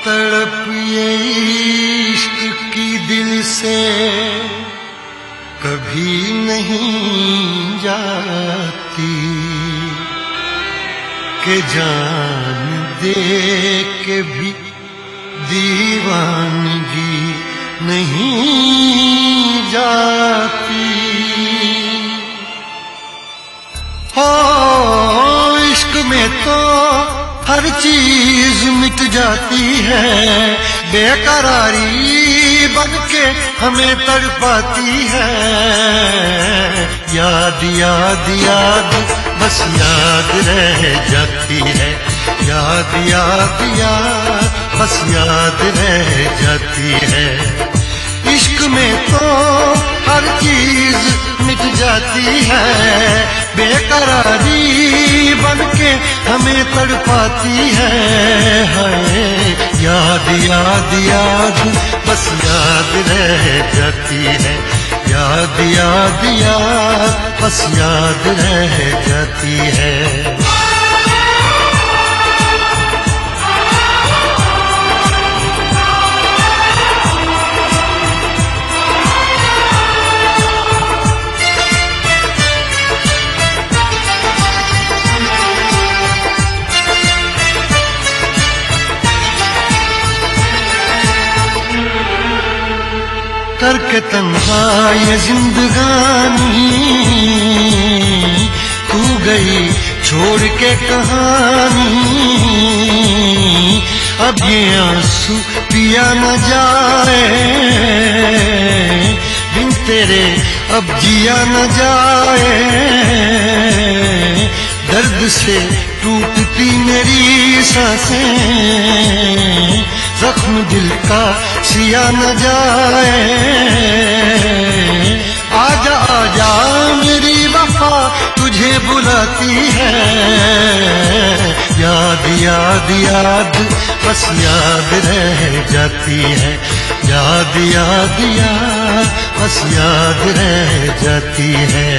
तड़प ये इश्क की दिल से कभी नहीं जाती कि जान दे के भी दीवानगी नहीं जाती। हो इश्क में तो हर चीज मिट जाती है, बेकरारी बनके हमें तड़पाती है। याद याद याद बस याद रह जाती है, याद याद याद बस याद रह जाती है। इश्क में तो हर चीज मिट जाती है, बेकरारी बनके हमें तड़पाती है। याद याद याद बस याद रह जाती है, याद याद याद बस याद रह जाती है। करके तन्हा ये जिंदगानी तू गई छोड़ के कहानी। अब ये आंसू पिया न जाए, बिन तेरे अब जिया न जाए। दर्द से टूटती मेरी सांसें, जख्म दिल का सिया न जाए। आजा आजा मेरी वफा तुझे बुलाती है। याद याद याद बस याद रह जाती है, याद याद याद बस याद रह जाती है।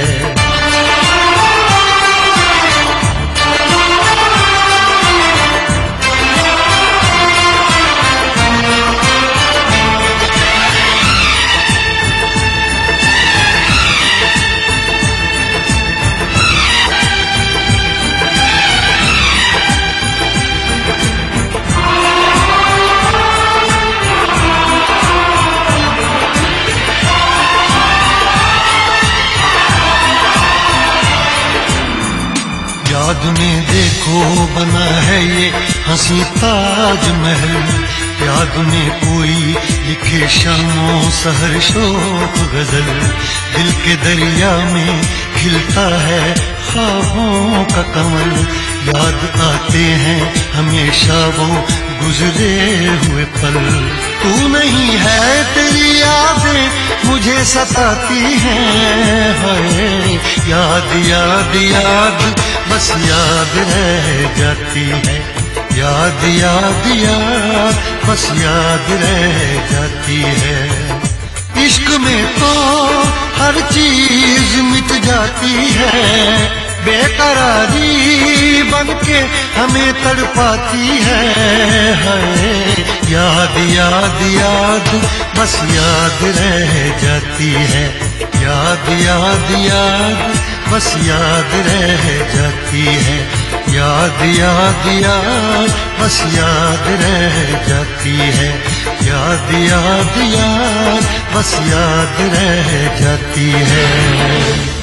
याद में देखो बना है ये हंसी ताजमहल, याद में कोई लिखे शामों सहर शोक गजल। दिल के दरिया में खिलता है ख्वाबों का कमल, याद आते हैं हमेशा वो गुजरे हुए पल। तू नहीं है तेरी यादें मुझे सताती हैं, हाय याद याद याद बस याद रह जाती है, याद याद याद बस याद रह जाती है। इश्क में तो हर चीज मिट जाती है, बेकरारी बनके हमें तड़पाती है। याद याद याद बस याद रह जाती है, याद याद याद बस याद रह जाती है, याद याद याद बस याद रह जाती है, याद याद याद बस याद रह जाती है।